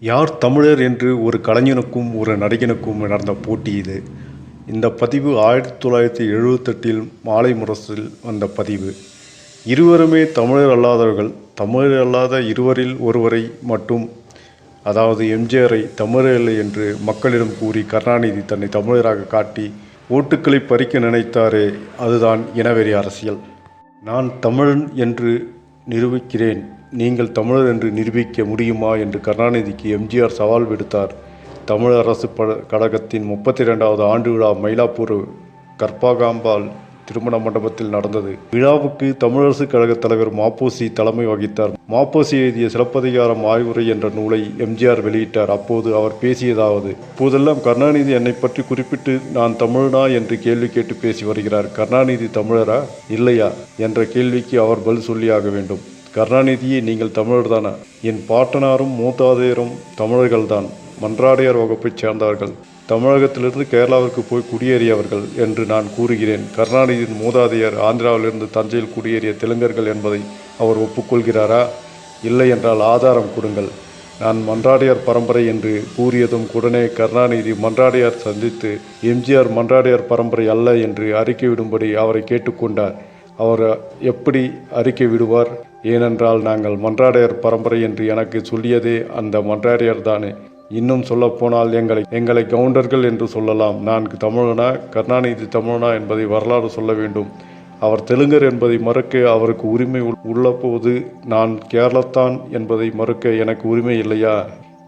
யார் தமிழர் என்று ஒரு கலைஞனுக்கும் ஒரு நடிகனுக்கும் நடந்த போட்டி இது. இந்த பதிவு 1978 மாலை முரசில் வந்த பதிவு. இருவருமே தமிழர் அல்லாதவர்கள். தமிழர் அல்லாத இருவரில் ஒருவரை மட்டும், அதாவது எம்ஜிஆரை தமிழர் இல்லை என்று மக்களிடம் கூறி கருணாநிதி தன்னை தமிழராக காட்டி ஓட்டுக்களை பறிக்க நினைத்தாரே, அதுதான் இனவெறி அரசியல். நான் தமிழன் என்று நிரூபிக்கிறேன், நீங்கள் தமிழர் என்று நிரூபிக்க முடியுமா என்று கருணாநிதிக்கு எம்ஜிஆர் சவால் விடுத்தார். தமிழ் அரசு கழகத்தின் 32வது ஆண்டு விழா மயிலாப்பூர் கற்பகாம்பாள் திருமண மண்டபத்தில் நடந்தது. விழாவுக்கு தமிழரசு கழக தலைவர் ம.பொ.சி. தலைமை வகித்தார். ம.பொ.சி. எழுதிய சிலப்பதிகாரம் ஆய்வுரை என்ற நூலை எம்ஜிஆர் வெளியிட்டார். அப்போது அவர் பேசியதாவது: இப்போதெல்லாம் கருணாநிதி என்னை பற்றி குறிப்பிட்டு நான் தமிழனா என்று கேள்வி கேட்டு பேசி வருகிறார். கருணாநிதி தமிழரா இல்லையா என்ற கேள்விக்கு அவர் பதில் சொல்லியாக வேண்டும். கருணாநிதியே, நீங்கள் தமிழர் தானா? என் பாட்டனாரும் மூதாதையரும் தமிழர்கள்தான். மன்றாடையார் வகுப்பைச் சேர்ந்தவர்கள். தமிழகத்திலிருந்து கேரளாவிற்கு போய் குடியேறியவர்கள் என்று நான் கூறுகிறேன். கருணாநிதியின் மூதாதையர் ஆந்திராவிலிருந்து தஞ்சையில் குடியேறிய தெலுங்கர்கள் என்பதை அவர் ஒப்புக்கொள்கிறாரா? இல்லை என்றால் ஆதாரம் கொடுங்கள். நான் மன்றாடையார் பரம்பரை என்று கூறியதும் உடனே கருணாநிதி மன்றாடையார் சந்தித்து எம்ஜிஆர் மன்றாடையார் பரம்பரை அல்ல என்று அறிக்கை விடும்படி அவரை கேட்டுக்கொண்டார். அவர் எப்படி அறிக்கை விடுவார்? ஏனென்றால் நாங்கள் மன்றாடையார் பரம்பரை என்று எனக்கு சொல்லியதே அந்த மன்றாடையார் தானே. இன்னும் சொல்லப்போனால் எங்களை கவுண்டர்கள் என்று சொல்லலாம். நான் தமிழனா, கருணாநிதி தமிழனா என்பதை வரலாறு சொல்ல வேண்டும். அவர் தெலுங்கர் என்பதை மறுக்க அவருக்கு உரிமை உள்ளபோது நான் கேரளத்தான் என்பதை மறுக்க எனக்கு உரிமை இல்லையா?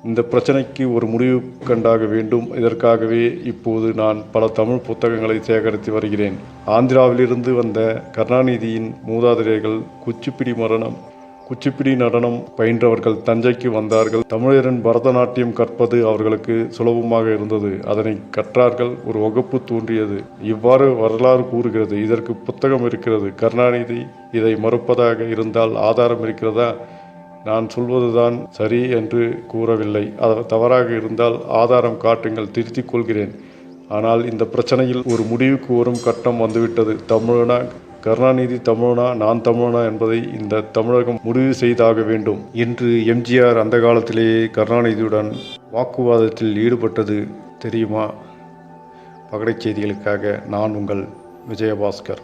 இந்த பிரச்சனைக்கு ஒரு முடிவு கண்டாக வேண்டும். இதற்காகவே இப்போது நான் பல தமிழ் புத்தகங்களை சேகரித்து வருகிறேன். ஆந்திராவிலிருந்து வந்த கருணாநிதியின் மூதாதையர்கள் குச்சிப்பிடி நடனம் பயின்றவர்கள் தஞ்சைக்கு வந்தார்கள். தமிழரின் பரதநாட்டியம் கற்பது அவர்களுக்கு சுலபமாக இருந்தது. அதனை கற்றார்கள். ஒரு வகுப்பு தோன்றியது. இவ்வாறு வரலாறு கூறுகிறது. இதற்கு புத்தகம் இருக்கிறது. கருணாநிதி இதை மறுப்பதாக இருந்தால் ஆதாரம் இருக்கிறதா? நான் சொல்வதுதான் சரி என்று கூறவில்லை. அது தவறாக இருந்தால் ஆதாரம் காட்டுங்கள், திருத்திக் கொள்கிறேன். ஆனால் இந்த பிரச்சனையில் ஒரு முடிவுக்கு வரும் கட்டம் வந்துவிட்டது. தமிழனா, கருணாநிதி தமிழனா, நான் தமிழனா என்பதை இந்த தமிழகம் முடிவு செய்தாக வேண்டும் என்று எம்ஜிஆர் அந்த காலத்திலேயே கருணாநிதியுடன் வாக்குவாதத்தில் ஈடுபட்டது தெரியுமா? பகடைச் செய்திகளுக்காக நான் உங்கள் விஜயபாஸ்கர்.